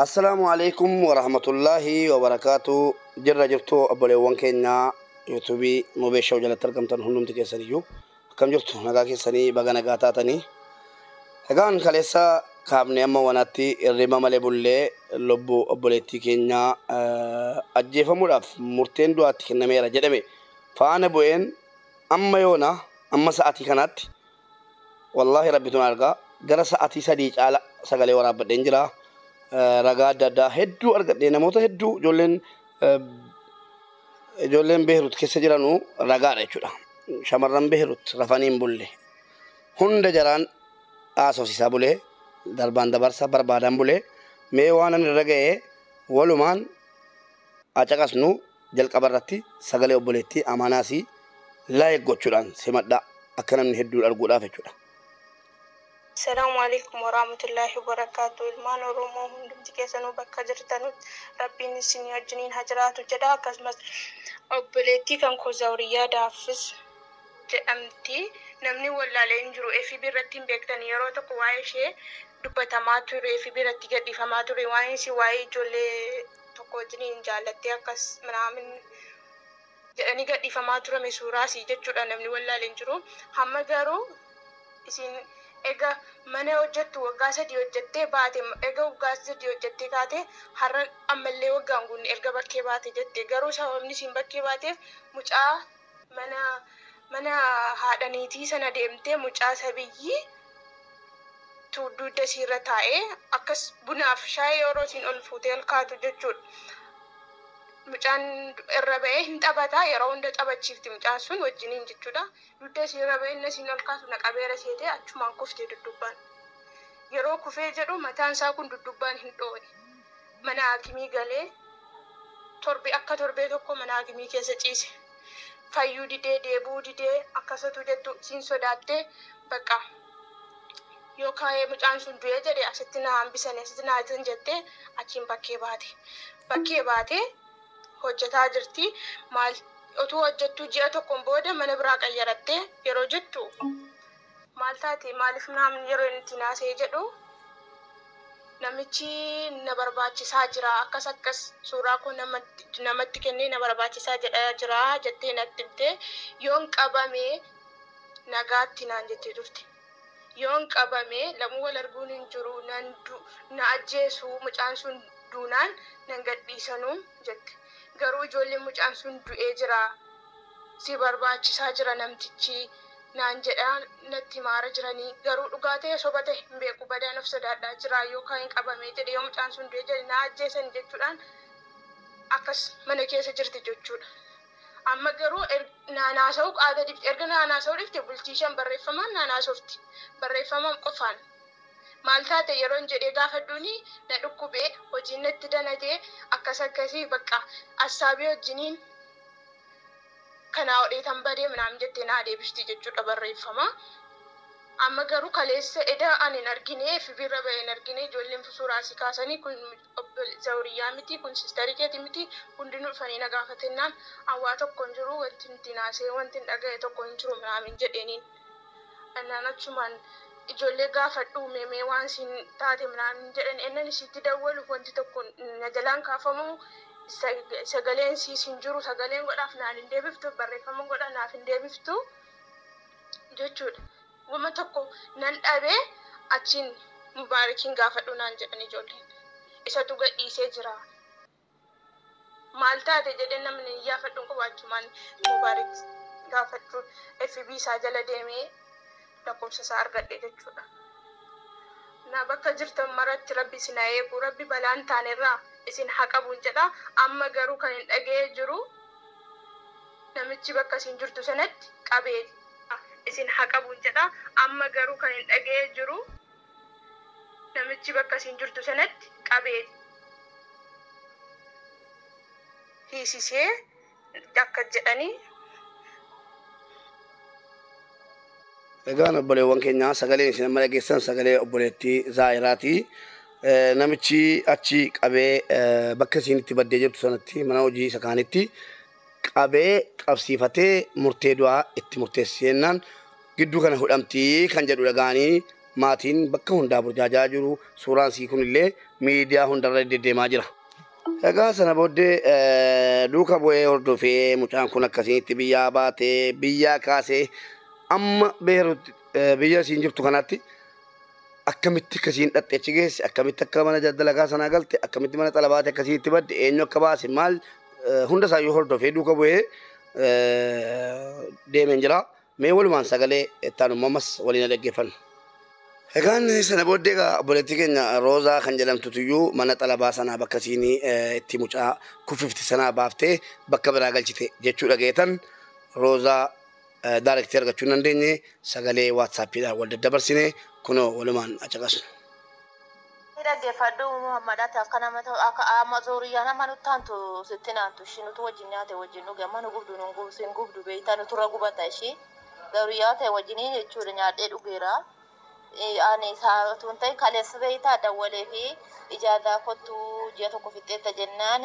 السلام عليكم ورحمة الله وبركاته. جرى جرتو أبولي وانكينا يوتيوبي مباشر وجل تركم تنهنم تكسريو كم جرتو نجاكي سني بعنا قاتاتني هكان خليسا كابني أما وناتي الرما ملي بولي لبو أبولي تكينا أجيفا مراف مرتين دوات كنا ميرا جدمي فأنا بوين أما يونا أما ساعتي كانت والله ربي تنارغا جرى ساعتي سديج على سجلي وراب دينجرا ragaa adda addaa hedduu argadhee namoota hedduu ijoolleen Beerut keessa jiranu ragaadha jechuudha. Shamarran Beerut rafanii hin bulle hunda jaraan haasofsiisaa bulee darbaan dabarsa barbaadan bulee mee waan ani irra ga'ee walumaan acaqasnu jalqaba irratti sagalee obboleettii amaanaasii laayik gochuudhaan simadhaa akka namni hedduu arguudhaaf jechuudha. السلام عليكم ورحمة الله وبركاته. المان ورمو هندم تكيسنو بكا جرتنو ربي نسيني أجنين هجراتو جدا كسمس أبليتي كان كوزاوريا دافس جأمتي نمني ولا لينجرو إفي بيرتين بيكتن يرو تقوايشي دبتا ماتوري إفي بيرتي قد إفا ماتوري وايسي واي جولي تقو جنين جالتي أكس منامن جأني قد إفا ماتوري مسوراسي جتشو نمني ولا لينجرو هم جارو إسين ega mana hojjettu waggaa sadii hojjettee baate ega waggaa sadii hojjettee kaate har'a ammallee waggaan kun erga bakkee baate jettee garuu sababni isiin bakkee baateef mucaa mana haadhaniitii sana deemtee mucaa sabiyyii dugda isiirra taa'ee akkas bunaaf shaayii yeroo isiin ol fuutee ol kaatu jechuudha. Mucaan irra ba'ee hin taphataa yeroo hunda taphachiifti mucaan sun wajjiniin jechuudha. Dugda isiirra ba'ee inni isiin ol kaatu naqabeera seetee achumaan kuftee duddubbaan. Yeroo kufee jedhu mataan isaa kun duddubbaan hin dhoone. Mana haakimii galee torbee tokko mana haakimii keessa ciise. Fayyuu didee deebuu didee akkasatu jettu siin sodaattee bakka yookaan mucaan sun du'ee jedhee asitti na hambisanii asitti na hajjan jettee achiin bakkee baate. Bakkee baatee hojjetaa jirti maal otuu hojjettu ji'a tokkoon booda mana biraa qayyarattee yeroo jettu maal taate maaliif namni yeroo inni naasee jedhu namichi na barbaachisaa jira akkas suuraa kun namatti kennee na barbaachisaa jedhaa jira jettee natti himte yoon qabamee nagaatti naan jettee turte. Yoon qabamee lamuu wal arguun hin jiru na ajjeesu mucaan sun duunaan nan gadhiisanuu jette. Garuu ijoolleen mucaan sun du'ee jira si barbaachisaa jira namtichi naan jedhaa natti maara jiranii garuu dhugaa ta'e soba ta'e hin beeku badaan of sodaadhaa jira yookaan hin qabamee jedhe yoo mucaan sun du'ee jedhe na ajjeesan jechuudhaan akkas mana keessa jirti jechuudha. Amma garuu naanaasa'uu qaada dhifte erga naanaasa'uu dhifte bulchiishaan barreeffamaan naanaasofti barreeffamaan qofaan. Maal taate yeroo jedhee gaafadhuuni na dhukkubee hojiin natti danatee akkasii bakka assaabii wajjiniin kanaa odheetan badee minaan jettee naa deebifti jechuudha barreeffama. Amma garuu kaleessa eda ani hin argine FB'rra ba'ee hin argine ijoolleen suuraa si kaasanii kun zawriyaa miti kun sistarii keeti miti hundinuu dhufanii na gaafatennaan hawaa tokko hin jiru wanti nuti naasee wanti hin dhaga'e tokko hin jiru minaan jedheeniin. Annaan achumaan ijoollee gaafadhu mee waan siin taate minaan jedhan ennan isitti dawwalu wanti tokko na jalaan kaafamu sagaleen siin jiru sagaleen godhaaf naan hin deebiftu barreeffama godha naaf hin deebiftu jechuudha. Guma tokko nan dhabee achiin mubaarakiin gaafadhu naan jedhan ijoolleen isatu gadhiisee jira. Maal taate jedhee namni gaafadhu qabaachumaan mubaarak gaafadhu FB isaa jala deemee lakkoofsa isaa argadhe jechuudha. Na bakka jirtan maratti rabbi isin eegu rabbi balaan taanerraa isin haqabuun jedha. Amma garuu kan hin dhaga'ee jiru namichi bakka isin jirtu sanatti qabee isin haqabuun jedha. Amma garuu kan hin dhaga'ee jiru namichi bakka isin jirtu sanatti qabee hiisisee akka jedhanii. Egaan obboleewwan keenya sagaleen isin amma dhageessan sagalee obboleettii Zaahiraati. Namichi achi qabee bakka isin itti baddee jirtu sanatti mana hojii isa kaanitti qabee qabsiifatee murtee du'aa itti murteessennaan gidduu kana hudhamtii kan jedhu dhagaanii maatiin bakka hundaa burjaajaa jiru suuraan sii kunillee miidiyaa hundarra deddeemaa jira. Egaa sana booddee duuka bu'ee hordofee mucaan kun akkasitti biyyaa baatee biyyaa kaasee amma Beeruut biyya isiin jirtu kanatti akkamitti akkasiin dhadheechi geesse akkamitti akka mana daldalagaa sanaa galte akkamitti mana xalabaate akkasitti badde eenyu akka baase maal hunda isaayyuu hordofee duuka bu'ee deemeen jira. Mee walumaan sagalee ittaan uummamas waliin dhaggeeffannu. Egaan sana booddee obboleettii keenya Roozaa kan jedhamtutuyyuu mana xalabaa sanaa bakka isiin itti mucaa kuffifti sanaa baaftee bakka biraa galchite jechuu dhageetan Roozaa daarektii argachuu hin dandeenye sagalee waatsaappiidhaan wal daddabarsine kunoo walumaan caqasnu. Dhaggeeffadhu Muhammadaati akka nama akka Amazooriyaa nama nutti aantu sitti naantu ishii nuti wajjin nyaate wajjin dhuge amma nu gubdu nu gubsin gubdu beektaa nu turra gubata ishii garuu yaate wajjinii jechuudha nyaadhee dhugeera. Ani saatuun ta'e kaleessa beektaa dawwalee fi ijaaraa kottu ji'a tokko fixeetta jennaan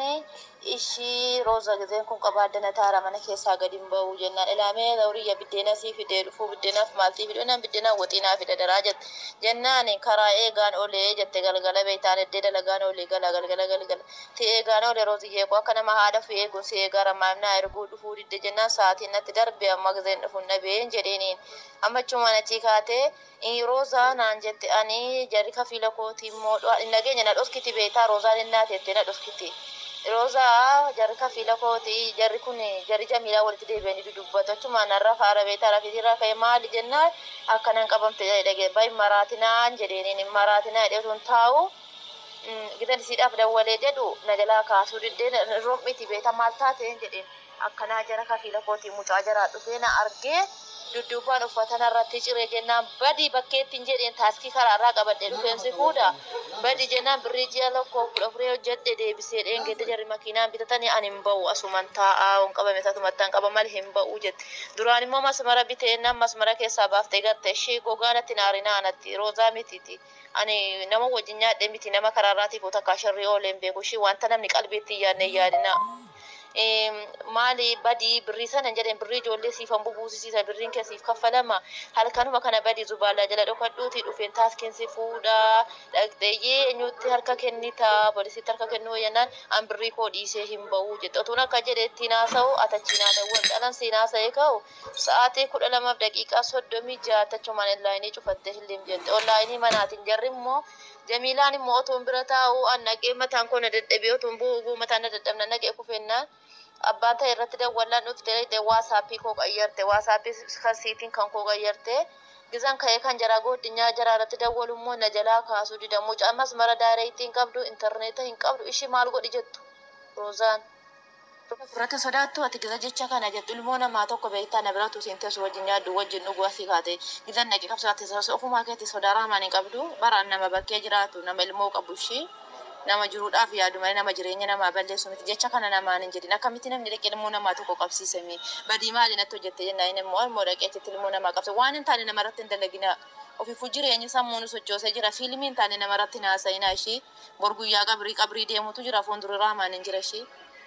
ishii Rooza gizeen kun qabaaddana taara mana keessaa gadi hin ba'u jennaan ilaamee gaurii biddeena sii fidee dhufuu biddeenaaf maaltii fiduu nan biddeenaa waxiinaa fida daraa jette jennaan karaa eegaan olee jette galgala beektaan eddee dalagaan olee galgala ti eegaan olee Rooziyyee koo akka nama haadha fi eeguun si eegaa ramaamnaa erguu dhufuu didde jennaan sa'aatiin natti darbe amma gizeen dhufuun dhabeen jedheeniin ammachuma natti kaatee Roza naan jette ani jarri kafiila kooti immoo nageenya na dhoskiti beektaa Rozaan innaa teette na dhoskiti. Roza jarri kafiila kooti jarri kun jarri Jamiilaa walitti deebi'anii dubbatu achuma narra faara beektaa rafiitirraa ka'e maali jennaan akkanan qabamte dhagee bayi maraatinaan jedheeniin maraatinaa jedheetuun taa'u gitan isiidhaaf dawwalee jedhu na jalaa kaasuu diddee roobmiti beektaa maal taateen jedheen akkanaa jara kafiila kooti mucaa jaraa dhufee na argee dudduubaan uffatan irratti ciree jennaan badii bakkeettiin jedheen taaskii karaarraa qabadhe dhufeensi fuudha badii jennaan birrii ji'a lokkoo kudha furee hojjedhe deebisee dheengedde jarri makiinaan bitatanii ani hin ba'u asuman taa'aa on qabame tatumattaan qaba malee hin ba'u jette duraan immoo masmara biteennaan masmara keessaa baaftee gatte ishee gogaanatti naarinaanatti Roozaa mititi ani nama wajjin nyaadhe miti nama karaarraatiif takka sharrii ooleen beeku ishee wanta namni qalbiitti yaadne yaadina. Maali badii birrii sana jedheen birrii ijoollee siifan bubuusisiisa birriin keessiif kaffalama halkanuma kana badii zubaalaa jala dhokadhuuti dhufeen taaskeensi fuudhaa dhaqxeeyyee eenyutti harka kennita poolisiitti harka kennuu jennaan an birrii koo dhiisee hin ba'uu jette otuun akka jedheetti naasa'u atachinaa dawwan dhalan si naasa'ee ka'u sa'aatii 12:36 achumaan onlaayinii cufattee hillim jette onlaayinii manaatiin jarri immoo Jamiilaan immoo otuun bira taa'u annaqee mataan koo na dadhabee otuun bu'uu mataan na dadhabna naqee kufennaan abbaan ta'e irratti dawwalaan nuti ta'e waasaappii koo qayyarte waasaappii kan siitiin kan koo qayyarte gizan ka'ee kan jaraa godinyaa jaraa irratti dawwalu immoo na jalaa kaasuu didamu ammas mara daayireektii hin qabdu intarneeta hin qabdu ishii maal godhi jettu Roozaan. Furate sodaattu ati giza jecha kana jettu ilmoo namaa tokko beektaa na biratu siinteessu wajjin nyaaddu wajjin dhuguu asii kaate gizan naqi qabsaate ofumaa keetti sodaa raamaan hin qabdu baraan nama bakkee jiraatu nama ilmoo qabu ishii. Nama jiruudhaaf yaadu malee nama jireenya namaa balleessu miti jecha kana namaan hin jedhin akkamitti namni dhaqee ilmoo namaa tokko qabsiisame badii maali natti hojjette jennaan immoo dhaqee jetti ilmoo namaa qabse waan hin taane namarratti hin dalagina ofiifuu jireenya sammuun sochoosee jira fiilmii hin taane namarratti naasa'inaa ishii borguyyaa qabrii deemutu jira fuuldura raamaan hin jira ishii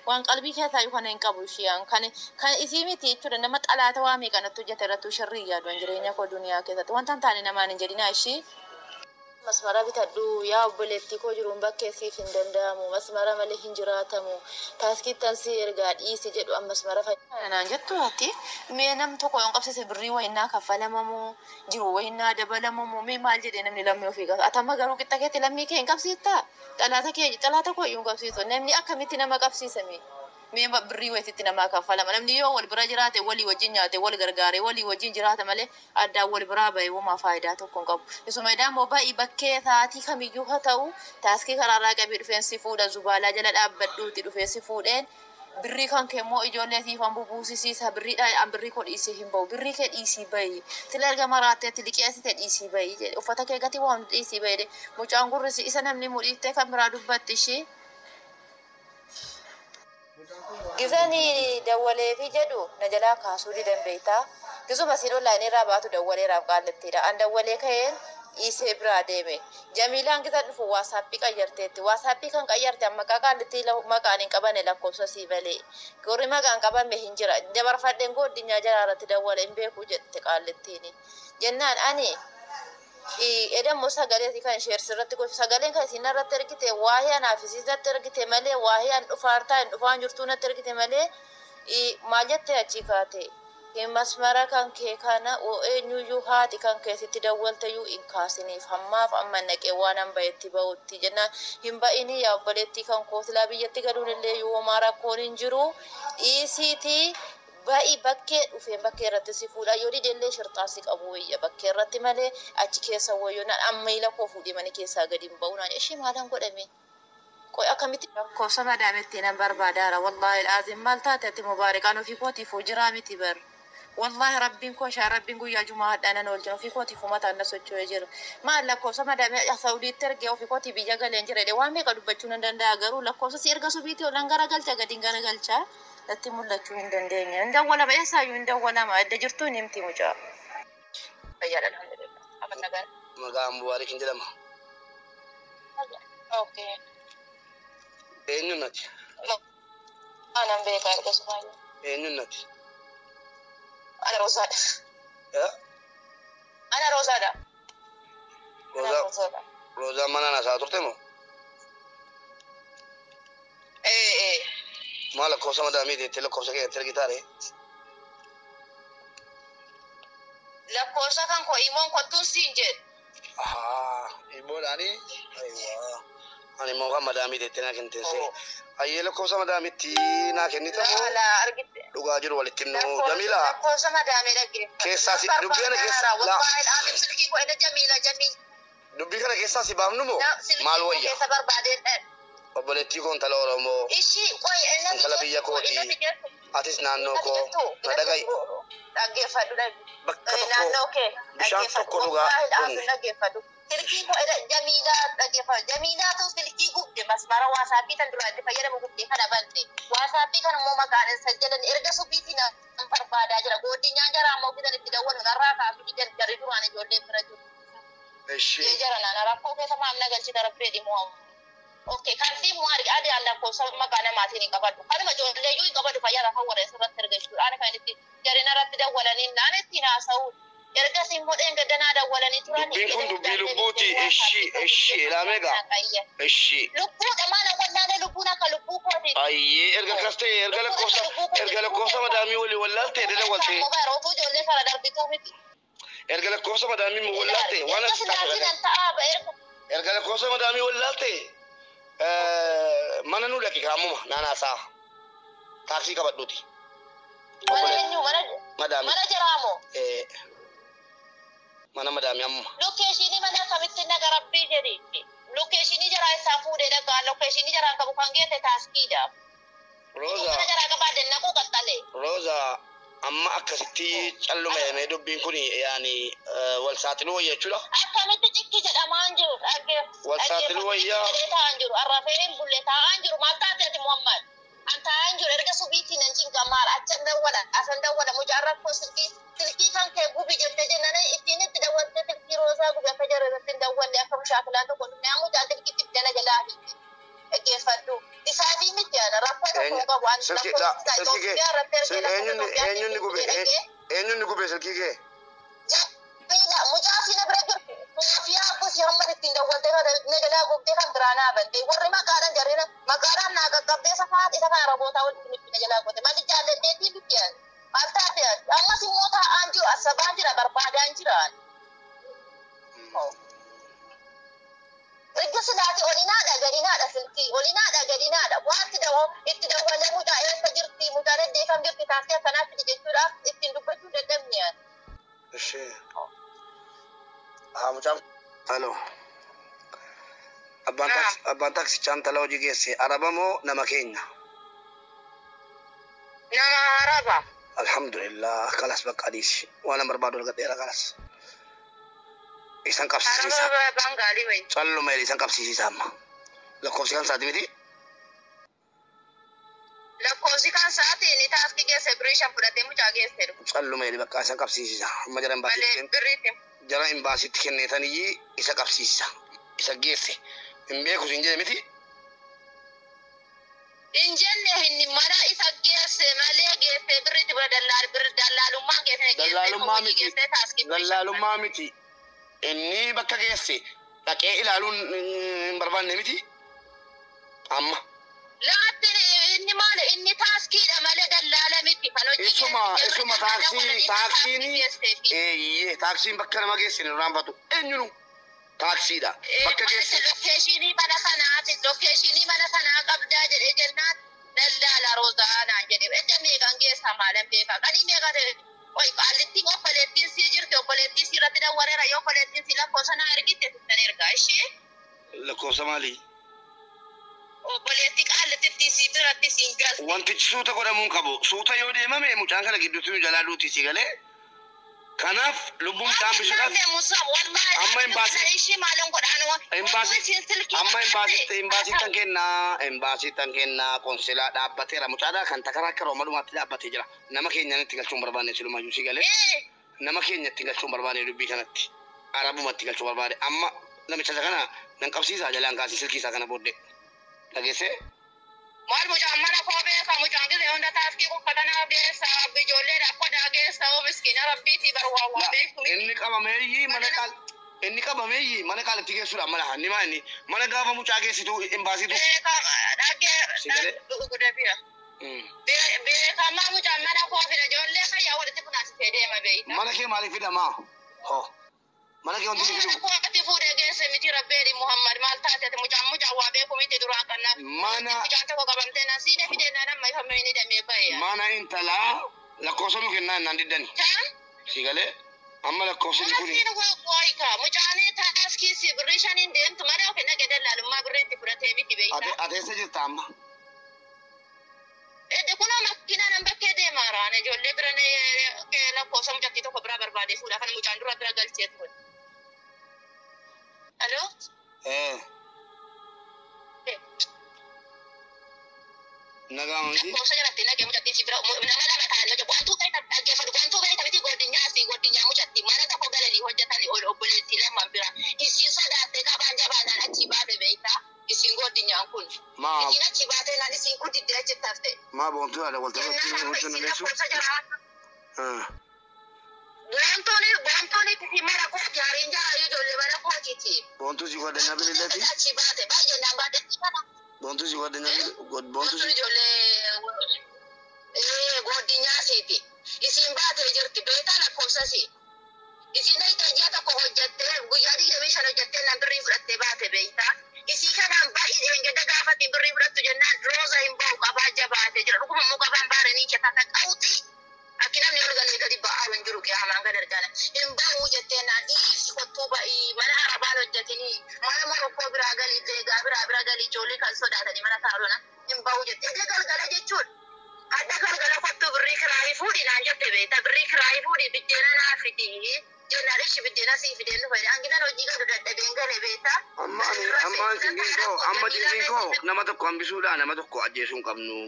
waan qalbii keessaa yoo kana hin qabu ishii kan isii miti jechuudha nama xalaata waa meeqa natti hojjete irratti sharrii yaadu jireenya koo duniyaa keessatti wanta hin taane namaan hin jedhinaa ishii. Masmara bitadhu yaa obboleettii koo jiruun bakkee siif hin danda'amu masmara malee hin jiraatamu taaskittan si ergaa dhiisi jedhu amma masmara fayyadamnaan jettu ati mee nam tokko yoon qabsise birrii wayinnaa kaffalamamu jiru wayinnaa dabalamamu mee maal jedhee namni lammii ofii qaba atama garuu qixxa keetti lammii kee hin qabsiiftaa xalaata koo iyyuu hin qabsiisu namni akkamitti nama qabsiisame mee birrii wayititti namaa kaffalama namni yoo wal bira jiraate walii wajjin nyaate wal gargaare walii wajjin jiraata malee addaan wal biraa bahee uumaa faayidaa tokko hin qabu. Isuma idaan baay'ee bakkee taatii kamiyyuu haa ta'u taaskii karaarraa qabee dhufeensi fuudha zubaalaa jala dhaabbadhuuti dhufeensi fuudheen birrii kan kee immoo ijoollee siifan bubuusisiisa birriidhaan birrii koo dhiisee hin bahu birrii kee dhiisii bahi tila erga maraatteetti liqeessite dhiisii bahi jedhe uffata kee gatii waan dhiisii bahi mucaan gurrisi isa namni mudhiiftee kan biraa dubbatti ishee. Gizani dawwalee fi jedhu na jalaa kaasuu didan beektaa gizuma siin onlaayinii irraa baatu dawwaleeraaf qaallattiidha an dawwalee ka'een dhiisee biraa deeme Jamiilaan gizan dhufu waasaappii qayyarteetti waasaappii kan qayyarte maqaa qaallattii maqaan hin qabane lakkoofsa sii balee gorri maqaan qabame hin jira dabarfadheen godinyaa jalaa irratti dawwale hin beeku jette qaallattiin jennaan ani Edem musa galet kan share sirratti ko sagalen kan sinarra terkite wahian afisisa terkite male wahian ufarta ufan jurtuna terkite male majette achikate masmara kan ke kana o enyu hati kan ke sitti dawwalta yu inkasini hammaaf amma naqe waanan bayetti bawutti jenna himba ini ya boletti kan kootila biyyatti gadun illee yu mara konin jiru isiti ba'i bakkee dhufee bakkee irratti si fuudha yoo didellee shirxaasi qabu wayya bakkee irratti malee achi keessa wayyoo amma ila koo fuudhee mana keessaa gadi hin ba'u naan ishii maalan godhame qoy akkamitti lakkoofsa madaametti nan barbaadaara wallahi alazim maal taatatti mubaarikaan ofii kootiif jiraa miti bar wallahi rabbiin koo shaa rabbiin guyyaa jumaa hadhaanan oolchan ofii kootiif mataan na socho'ee jira maal lakkoofsa madaamee saudiitti ergee ofii kootii biyya galeen jira waan meeqa dubbachuu nan danda'a garuu lakkoofsa si erga subiitii olan garagalcha gadiin garagalchaa latti mul'achuu hin dandeenye indawwala ba'eessaayyuu indawwalama adda jirtuun himti mucaa fayyaadha alhamdulillah aban nagaa maqaan Mubaarik hin jedhama. okay Eenyuun nati? anan beekaa erga sumaayyu Eenyuun nati? ana roosaadha ana roosaadha Roozaa mana nasaa turte moo? Maal lakkoofsa madaamii deettee lakkoofsa keetti ergitaare? lakkoofsa kan koo imoon kottuun siin jedhu. Imoodhaani? Ani immoo kan madaamii deettee naa kenniteesse. Ayyee lakkoofsa madaamitti naa kennite moo? Dhugaa jiru walitti himnu. Jamiila. Lakkoofsa madaamii dhaggeeffatu. Keessaa si dubbii kana keessa. Silkii koo edda Jamiila Jamii. Dubbii kana keessaa si baafnu moo? Maal wayya? Keessa barbaadeen obboleettii koo intala Oromoo. Ishii qoy intala biyya kooti. Atis naannoo koo. Na dhaga'i. Dhaggeeffadhu bakka tokko naannoo kee. bishaan tokko dhugaa dhugni. Dhaggeeffadhu. Silkii koo Jamiila dhaggeeffadhu. Jamiilaatu silkii gubde masmara waasaappii tan duraatti fayyadamu gubde kana balte. Waasaappii kan immoo maqaan isa jedhan erga subiitiin barbaadaa jira. Gooddinyaan jaraa ammoo bitan itti dawwalu narraa kaasuu jarri duraan ijoollee bira jiru. Eshi. Jara nana rakkoo keessa maal nagalchita rabbee dhimmoo. Okay, kan si mu harga ada Allah ko sama makana mati ni kabadu. Kan ma jolle yu kabadu fa yara fa wara sabat terga shu. Ana kan itti jare na ratti da walani nane tina sau. Erga sim moden ga dana da walani turani. Dubbin kun dubbii lubbuuti eshi ilaameega. Eshi. Lubbu da mana wannan da lubbu na ka lubbu ko ti. Ayyee erga kaste erga lakkoofsa madaamii wali wallaalte dada walte. Mo ba rotu jolle sara darbitu miti. Erga lakkoofsa madaamii mu wallaalte waan as erga lakkoofsa madaamii wallaalte. Mana nu lagi kaamuma naanaasaa taaksii qabadhuuti. Madaami. Mana jiraamo. Mana madaami amma. Lokeeshinii mana kamitti naga rabbii jedhi. Lokeeshinii jaraa isaa fuudhee dhagaa lokeeshinii jaraan qabu kan geesse taaskiidha. Rooza. Mana jaraa qabaadde naquu qaxxalee. Rooza amma akkasitti calluma himee dubbiin kun yaani wal saaxiluu wayya jechuudha. Akkamitti cikki jedhamaan jiru wal saaxiluu wayyaa. Ta'an jiru arrafeen bulle ta'an jiru maal taateeti Muhammad. An ta'an jiru erga subiitiin an cinqa maal achan dawwala asan dawwala mujaarrab ko silkii kan kee gubi jette jennaan ittiin itti dawwalte silkii roozaa gubi akka jarreeratti hin dawwalle akka mushaakilaan tokko dhufnee mucaa silkiitti jala jalaa dhaggeeffadhu. Isaatii miti ana rakkoo tokko qabu ani eenyuun ni gube silkii kee? Mucaa sina bira jirtu. Fiyaa akkoo si hamma ittiin dawwalte na jalaa gubdee kan biraa naa bante. Warri maqaadhaan jarrina maqaadhaan naa qaqqabdee safaat isa kana rabootaa walitti nutti na jalaa goote. Malli jaalladheetii miti ani. Maal taate ammas immoo taa'aan jiru asabaan jira barbaadaan jira. Erga silaati olinaadha gadinaadha silkii olinaadha gadinaadha waanti itti dawwalee mucaa eessa jirti mucaan eddeeffam jirti taasii akkanaatti jechuudhaaf ittiin dubbachuu dadhabni ani. Ishee. Mucaan. Halo. Abbaan taaksichaan tala hojii geesse araba moo nama keenya? Nama araba. Alhamdulillah kalas bakka adiisi waan barbaadu argadheera kalas. Isan qabsiisa. Araba Bangaali wayi. Calluma isan qabsiisa amma. Lakkoofsi kan saati miti? Lakkoofsi kan saati ni taaskii geesse birishan fudhatee mucaa geesse. Calluma bakka isan qabsiisa. Amma jaran baasitti. Malee birriitti. Jara hin baasitti kenneetanii isa qabsiisa. Isa geesse. Hin beeku sin jedhe miti? Hin jenne hin mana isa geesse malee geesse birriitti bira dallaalummaa geesse. Dallaalummaa miti. Dallaalummaa miti. inni bakka geesse dhaqee ilaaluun hin barbaanne miti amma laatti inni maal inni taaskiidha malee dallaala miti kan hojii isuma taaksiin bakka nama geesse hin raanfatu eenyunu taaksiidha bakka geesse lokeeshinii mana kanaa qabdaa jedhee jennaan dallaala Rozaanaa jedhee edda meeqan geessa maalan beekaa qanii meeqa ta'e oi qaallitti obboleettiin sii jirti obboleettiin sii irratti dawwareera yoo obboleettiin sii lakkoofsa naa ergitte sittan ergaa ishee lakkoofsa maalii obboleetti qaallitti sii biratti siin galti wantichi suuta godhamuun qabu suuta yoo deemame mucaan kana gidduutti jalaa duuti si galee kanaaf lubbuun dhaambisuudhaaf amma imbaasiittan kennaa konsilaa dhaabbateera mucaadhaa kan takaraa akka roomalumaatti dhaabbatee jira nama keenyaan itti galchuun barbaanne silumayyuu si galee nama keenya itti galchuun barbaanne dubbii kanatti arabumatti galchuu barbaade amma namicha kana nan qabsiisaa jalaan kaasii silkiisaa kana booddee dhageessee maal mucaan mana koo beeka mucaan gisee hunda taaskii uffatana geessa ijoollee dhaqodaa geessa oo miskiina rabbiitii barwaawwaa beektu inni qabameeyyi mana qaalitti geessuudhaan mala hannimaa inni mana gaafa mucaa geessitu imbaasitu beekamaa mucaan mana koo fida ijoollee fayyaa walitti funaasitee deema beeyta mana kee maaliif fidamaa mana kee wanti fidu kooti fuudhee geesse miti rabbeedi Muhammad maal taatete mucaan waa beeku miti duraan kannaaf mucaan tokko qabamtee na siidee fidee na namma ifamee ni damee baheya mana intalaa lakkoofsa nu kennaa innaan diddani si galee amma lakkoofsi kuni mucaanii taaskiisi birrii shaniin deemtu mana ofi nagee dallaalummaa birriitti fudhatee miti beeyta ateessa jirta amma kunoo makiinaa nan bakkee deemaaraan ijoollee bira lakkoofsa mucattii tokko biraa barbaadee fuudha kan mucaan dura bira galchee ture Hello? Nagaamati. Lakkoofsa jalatti nagee mucattii si bira nama lama ta'an wantuu gahita dhaggeeffatu wantuu gahita miti godinyaa mucattii mana tokko galanii hojjetanii obboleettii lamaan bira isiin sodaattee qabaan jabaadhaan achi baate beeytaa isiin godinyaan kun isiin achi baatee naan isiin kun diddee achi tafte maa boontuu yaada waltajjii Bontooni mana kooti hariin jaa ijoollee mana kootiiti. Boontuu si godhanya bililleeti. Achi baate baay'ee naan baadhetti kana. Boontuu si godhanya boontuu si ijoollee godinyaasiiti. Isiin baatee jirti beektaa lakkoofsasi. Isiin dhayitee tokko hojjettee guyyaa 25 hojjettee nan birrii fudhattee baate beektaa. Isii kanaan baay'ee eeggadda gaafatti birrii fudhattu jennaan rooza hin bahu qabaa jabaatee jira dhuguma immoo qabaan baaranii ketata qawuti. Akki namni ol galee gadi ba'aa hin jiru qiyaamaan gad argana. Hin ba'uu jettee naan dhiisi kottuu ba'ii mana arabaan hojjetanii mana morokkoo biraa galii deegaa biraa galii ijoollee kan sodaatanii mana taa'uudhaan hin ba'uu jettee edda galgala jechuudha. Adda galgala kottuu birrii kiraayii fuudhi naan jette beektaa birrii kiraayii fuudhi biddeena naa fidi jennaan ishi biddeena sii fideen nu fayyada hanginan hojii gadu dadhabeen galee beektaa. Amma jinsiin koo nama tokko hambisuudha nama tokko ajjeesuu hin qabnu.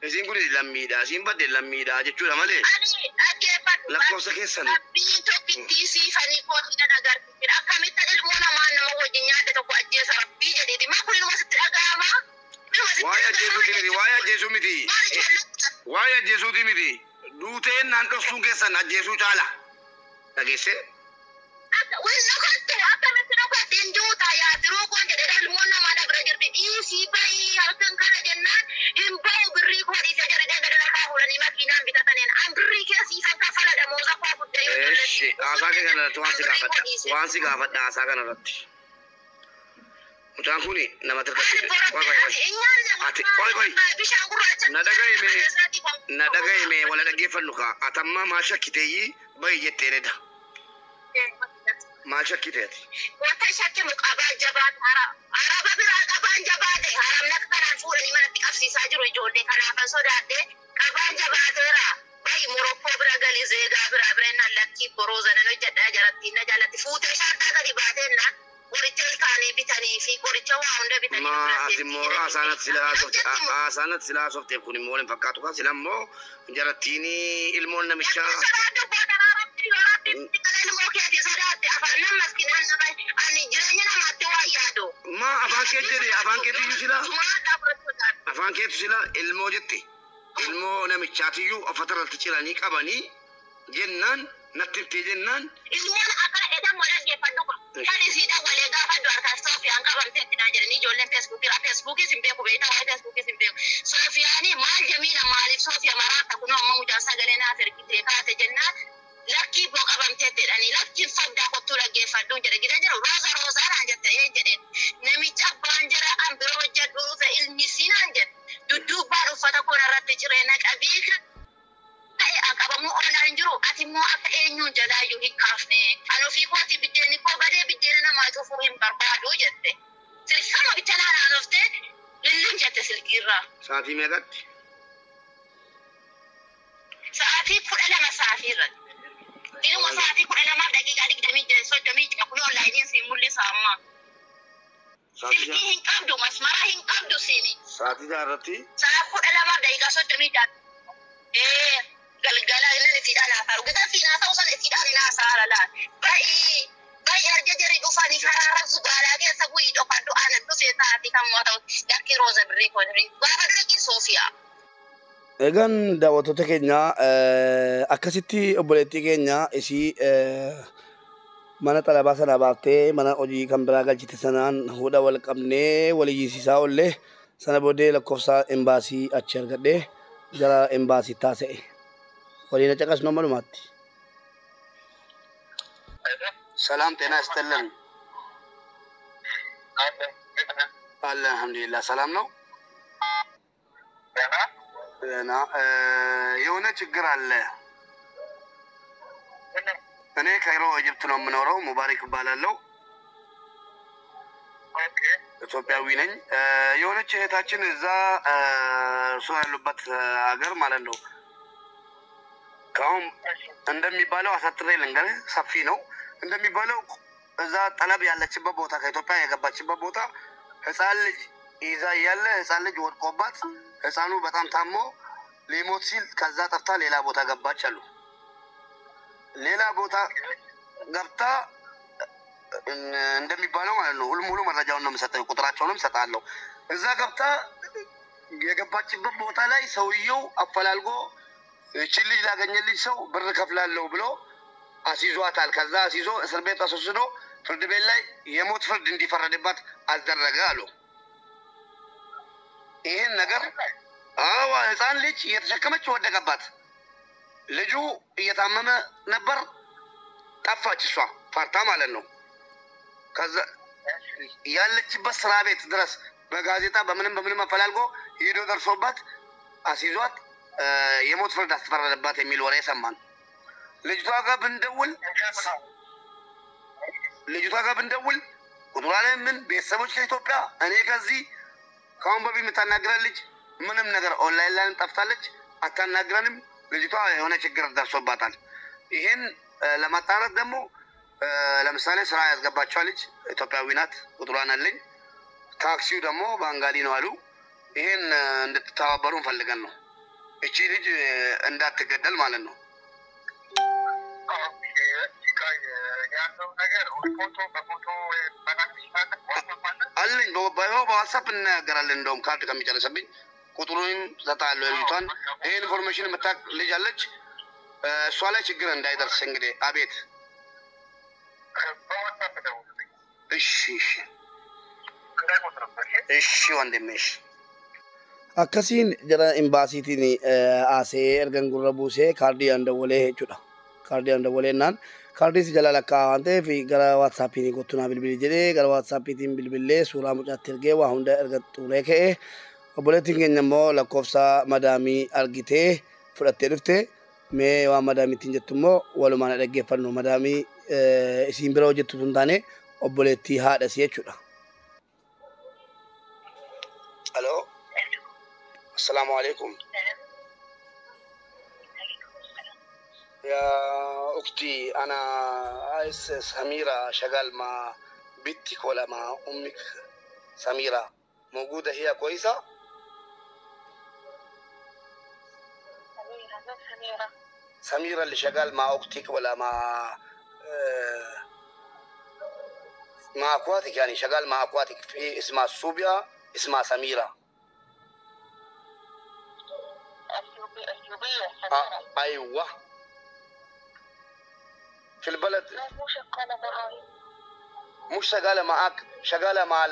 Isin kun lammiidha, isin badde lammiidha jechuudha malee. Lakkoofsa keessan. Rabbiin tokkittii siifanii kootiin agarsiisa. Akkamitti ilmoo namaa nama wajjin nyaata tokko ajjeesa rabbii jedheeti. Maa kun ilma sitti dhaga'amaa? Waa'ee ajjeesuu miti. Waa'ee ajjeesuuti miti. Duuteen naan dhoksuun keessan ajjeesuu caala. Dhageesse? Wanna kottu akkamitti dhokatti hin duutaa yaadiruu kun jedhee ilmoon namaa dabra jirti. Dhiisii bayii halkan kana jennaan hin bahu birrii koo dhiisee jedhee gada kaa'uudhanii makiinaan bitataniin an birrii keessiisan kaffala damooza koo guddee yoo Eeshi haasaa kee kanarratti waan si gaafadha haasaa kanarratti. Mucaan kuni nama tirkatti na dhagahime wala dhaggeeffannu kaa atammaa maal shakkiteeyyii bayi jettee deda. Maal shakkiteeti? Wanta shakkimu qabaan jabaate araba biraa qabaan jabaate haramna kanaan fuudhanii manatti qabsiisaa jiru ijoollee kanaafan sodaadde qabaan jabaateera. Bayi morokkoo bira galii zeegaa bira innaan lakkii borooza nan hojjedhaa jarattiin na jaalatti fuutee shaartaa gadi baateenna qoricha ilkaanii bitanii fi qoricha waa hunda bitanii. Ma ati immoo haasaanatti silaa softeef kun immoo waliin fakkaatu kan sila immoo jarattiin ilmoon namichaa. Ma afaan kee jedhe afaan keetiyyuu sila afaan keetu sila ilmoo jette ilmoo namichaatiyyuu offatarratti ciranii qabanii jennaan natti himtee jennaan. Ilmoon akka edam wal dhaggeeffadhu Kali sida wale gafa do arka Sofia an kabar te tinajere ni jolle Facebook simbe ko beta wa Facebook simbe Sofia ni mal jamila mal Sofia marata kuno amma mujasa gale na ferkite ka te janna lakki bo kabam te dani lakki fadda ko tula ge faddu jere gidan jere roza ran jette e jede nemi tabban jere am biro jaddu fa ilmi sinan jed duddu baru fata ko na ratte jere na kabika ay akabamu online juro ati mo aka enyu jala yu hikafne ano fi ko ti bideni ko bade bidena na ma to fu him barbado jette silkama bitana na nofte lillin jette silkira saati meeqat saati kudala masafira dinu saati kudala ma daqiqa digdami je so dami kuno online si mulli samma silki hin qabdu masmara hin qabdu sini saati jaarati saa kudala ma daqiqa so dami dat galgala ini tidak nafar kita fina tahu sana tidak ada nasara lah bayi arjajari ufani karara zubala dia sabui dopan doa nanti saya hati kamu atau yakin roza beri kodri bapak lagi Sofia egan daawwattoota keenya akkasitti obboleettii keenya isii mana xalabaa sana baaftee mana hojii kan biraa galchite sanaan hudha wal qabnee waliyyisiisaa ollee sana booddee lakkoofsa embaasii achi argadhee gara embaasii taasise. ولينا جاكس نو معلومات سلام تنا استلم الله الحمد لله سلام نو انا يونا ችግር አለ እኔ ካይሮ ኢጅፕት ነው የምኖረው ሙባረክ ባላለው ኢትዮጵያዊ ነኝ የሆነች እህታችን እዛ እርሱ ያሉበት ሀገር ማለት ነው ካሁን እንደሚባለው አሳጥሬ ልንገርህ ሰፊ ነው እንደሚባለው እዛ ጠለብ ያለችበት ቦታ ከኢትዮጵያ የገባችበት ቦታ ህፃን ልጅ ይዛ ያለ ህፃን ልጅ ወድቆባት ህፃኑ በጣም ታሞ ሊሞት ሲል ከዛ ጠፍታ ሌላ ቦታ ገባች አሉ ሌላ ቦታ ገብታ እንደሚባለው ማለት ነው ሙሉ መረጃውን ነው የምሰጠው ቁጥራቸውንም ሰጣለሁ እዛ ገብታ የገባችበት ቦታ ላይ ሰውየው አፈላልጎ እቺ ልጅ ላገኘልኝ ሰው ብር ከፍላለሁ ብሎ አሲዟታል ከዛ አሲዞ እስር ቤት አስወስዶ ፍርድ ቤት ላይ የሞት ፍርድ እንዲፈረድባት አደረገ አሉ ይሄን ነገር አዎ ህፃን ልጅ እየተሸከመች ወደቀባት ልጁ እየታመመ ነበር ጠፋች እሷ ፈርታ ማለት ነው ከዛ ያለችበት ስራ ቤት ድረስ በጋዜጣ በምንም አፈላልጎ ሄዶ ደርሶባት አሲዟት የሞት ፍርድ አስፈረደባት የሚል ወሬ ሰማን ልጅቷ ጋር ብንደውል ቁጥሯ ላይ ምን ቤተሰቦች ከኢትዮጵያ እኔ ከዚህ ካሁን በፊት የምታናግረን ልጅ ምንም ነገር ኦንላይን ላይ ጠፍታለች አታናግረንም ልጅቷ የሆነ ችግር ደርሶባታል ይሄን ለማጣራት ደግሞ ለምሳሌ ስራ ያስገባቸው ልጅ ኢትዮጵያዊ ናት ቁጥሯን አለኝ ታክሲው ደግሞ ባንጋሊ ነው አሉ ይሄን እንድትተባበሩን ፈልገን ነው እቺ ልጅ እንዳትገደል ማለት ነው አለኝ በዋትስአፕ እናገራለን እንደውም ካርድ ከሚጨርሰብኝ ቁጥሩን ሰጣለሁ ልጅቷን ይሄ ኢንፎርሜሽን መጣ ልጅ አለች እሷ ላይ ችግር እንዳይደርስ እንግዲህ አቤት እሺ ወንድሜሽ akkasiin jara imbaasiitiin asee ergan gurra buusee kaardii andawwalee jechuudha kaardii andawwaleennaan kaardii si jala lakkaa waan ta'eef gara waatsaappiin kottunaa bilbilii jedhee gara waatsaappiitiin bilbilee suuraa mucaatti ergee waa hunda erga xumuree ka'ee obboleettiin keenya immoo lakkoofsa madaamii argitee fudhattee dhufte mee waan madaamittiin jettu immoo walumaan dhaggeeffannu madaamii isiin bira hojjettu sun taane obboleettii haadhasi jechuudha. Hello. السلام عليكم يا أختي أنا عايز سميرة شغال مع بنتك ولا مع أمك سميرة موجودة هي كويسة سميرة اللي شغال مع أختك ولا مع أخواتك يعني شغال مع أخواتك في اسمها صوبيا اسمها سميرة أيوة في البلد مش شغالة معك، شغالة مع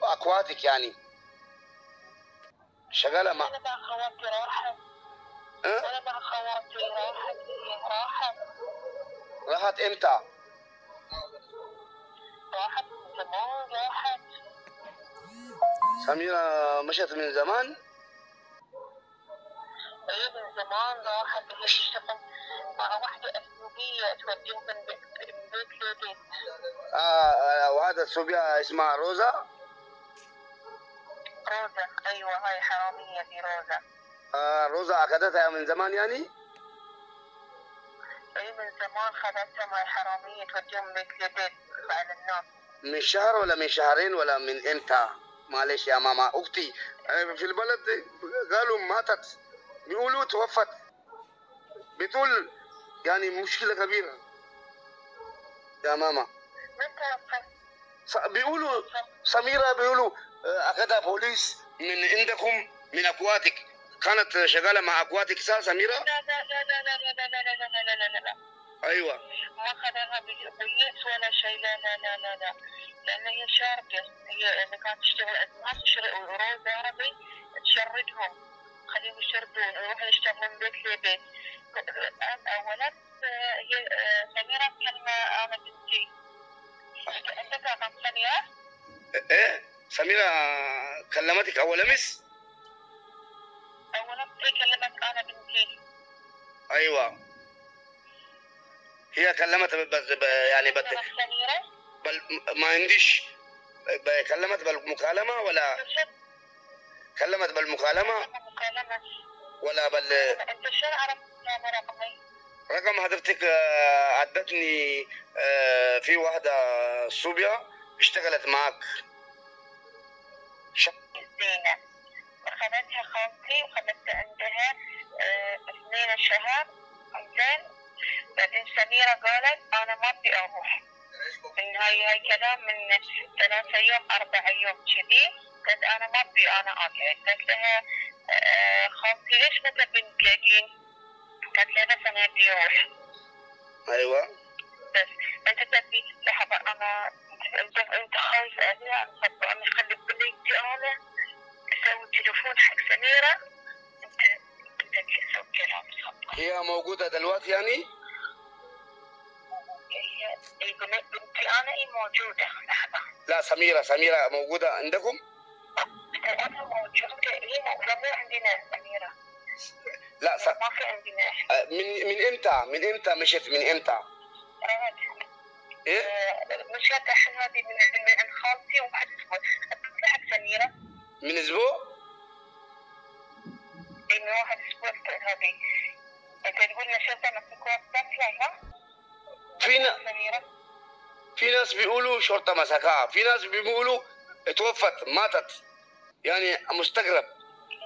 أخواتك يعني، شغالة مع أنا مع خواتي راحت. أه؟ أنا مع خواتي راحت. راحت إمتى؟ راحت من زمان راحت. سميرة مشت من زمان؟ إيه من زمان راحت. هي تشتغل مع واحدة أجنبية توديهم من بيت لبيت. وهذا الصبية اسمها روزا. روزا، أيوة هاي حرامية دي روزا. روزا أخذتها من زمان يعني؟ إيه من زمان خذتها مع حرامية توديهم من بيت لبيت على الناس. من شهر ولا من شهرين ولا من إمتى؟ معلش يا ماما أختي، في البلد قالوا ماتت، بيقولوا توفت، بتقول يعني مشكلة كبيرة يا ماما. من توفت؟ بيقولوا سميرة، بيقولوا أخذها بوليس من عندكم من أخواتك، كانت شغالة مع أخواتك سميرة؟ لا لا لا لا لا لا لا لا لا لا لا لا لا. أيوة. ما خذها بوليس ولا شيء. لا لا لا لا لا. لأن هي شاركة، هي اللي كانت تشتغل أدماس روزا عربي تشردهم، خليهم يشردون يروحوا يشتغلون من بيت لبيت. أولا هي سميرة تكلم أنا بنتي. أنت كم سميرة؟ إيه سميرة كلمتك أول أمس؟ أولا هي كلمت أنا بنتي. أيوة هي كلمت يعني سميرة؟ ما عنديش، كلمت بالمكالمة ولا كلمت بالمكالمة مكالمة ولا أنت شو عرفت رقمي؟ رقم حضرتك عدتني في واحدة صوبيا اشتغلت معك. زينة، أخذتها خالتي وخذت عندها 2 شهر. زين، بعدين سميرة قالت أنا ما أبي أروح. من هاي كلام من 3 أيام 4 يوم كذي. قالت أنا ما أبي أنا أقعد. قالت لها خالتي ليش ما تبين تلاقين؟ قالت لها بس أنا أبي أروح. أيوة. بس أنت تبي لحظة، أنا أنت خايف عليها. أنا خلي بنيتي أنا أسوي تليفون حق سميرة. أنت تسوي كلام صدق. هي موجودة دلوقتي يعني؟ هي بنتي أنا موجودة. لحظة. لا سميرة موجودة عندكم؟ أنا موجودة. هي موجودة عندنا سميرة. لا ما في عندنا. من إمتى مشت من إمتى؟ إيه؟ مشيت الحين هذه من عند خالتي وواحد أسبوع. أتصل حق سميرة من أسبوع؟ من 1 أسبوع هذه. أنت تقول نشرتها مسكوها بس ها؟ في ناس بيقولوا شرطة مسكها، في ناس بيقولوا توفت ماتت، يعني مستغرب.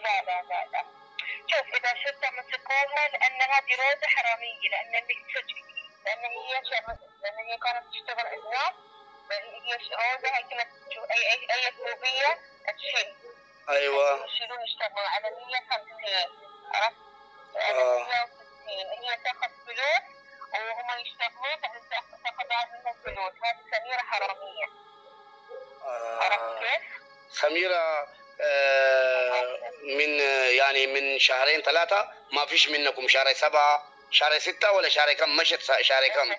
لا لا لا لا. شوف إذا شرطة مسكوها لأن هذه روزة حرامية، لأن لأن هي كانت تشتغل أدوات. هي روزة هي كانت أي أسلوبية تشيل. أيوة. يشيلون يشتغلون على 150. عرفت؟ 160. هي تاخذ فلوس وهم يشتغلون بعدين تاخذ منهم فلوس. هذه سميرة حرامية. عرفت كيف؟ سميرة من يعني من 2-3 ما فيش منكم شهر 7 شهر 6 ولا شهر كم مشت شهر كم؟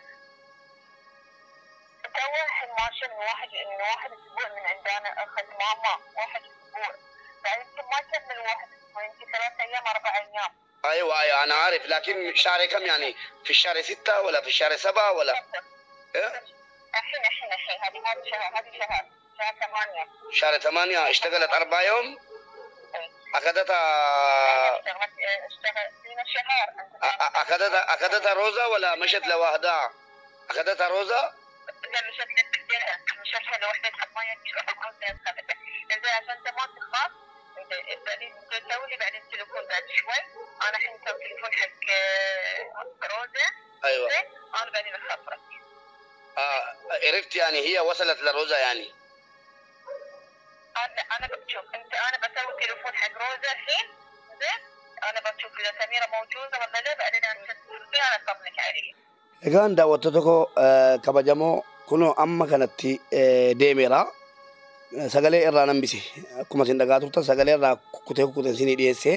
واحد ماشي من واحد أسبوع من عندنا. أخذ ماما 1 أسبوع. بعدين ما كمل 1 أسبوع، يمكن 3 أيام 4 أيام. أيوة أنا عارف، لكن شهر كم يعني؟ في الشهر 6 ولا في الشهر 7 ولا؟ إيه؟ الحين هذه شهر 8. شهر 8 اشتغلت 4 يوم. أخذتها اشتغلت فينا شهر. أخذتها روزا ولا مشت لوحدها؟ أخذتها روزا؟ لا مشتها لوحدها. ما يكفي إذا عشان أنت ما تخاف بعدين تسوي لي بعدين تليفون بعد شوي. أنا الحين مسوي تليفون حق روزا. أيوة. أنا بعدين أخبرك. عرفت يعني هي وصلت لروزا يعني؟ أنا بشوف أنا بسوي تليفون حق روزا الحين. زين أنا بشوف إذا سميرة موجودة ولا لا. بعدين أنا أتصل فيها أنا أطمنك عليه. Egaan daawwattoota koo kabajamoo kuno amma kanatti deemeera sagalee irraa nambise akkuma isin dhagaa turtan sagalee irraa kukkutee isinii dhiyeesse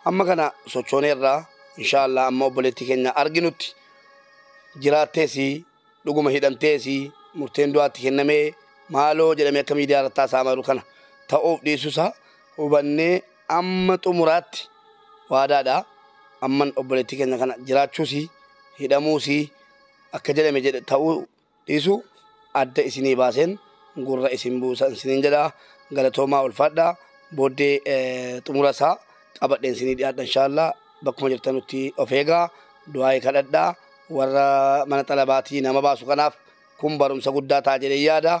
amma kana sochoonee irraa inshallah amma obboleettii keenya arginutti jiraatteesi dhuguma hidhamteesi murteen du'aatti kennamee maaloo jedhamee akka miidiyaa irratti haasa'amaa kana ta'uuf dhiisuusaa hubannee amma xumuraatti waadaadha amman obboleettii keenya kana jiraachuusi hidhamuusi akka jedhame jedhe ta'uu dhiisu adda isinii baaseen gurra isin buusan isiniin jedha galatoomaa ulfaadha booddee xumurasaa qabadheen isinii dhiyaadha inshallah bakkuma jirtanutti of eegaa du'aa kadhadhaa warra mana xalabaatii nama baasu kanaaf kun barumsa guddaa ta'a jedhee yaada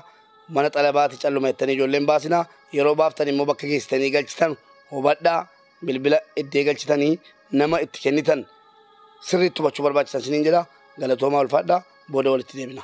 mana xalabaatii calluma jettanii ijoolleen baasina yeroo baaftan immoo bakka geessitanii galchitan hubadhaa bilbila iddee galchitanii nama itti kennitan sirriitti hubachuu barbaachisan isiniin jedha galatoomaa ulfaadha booda walitti deebina.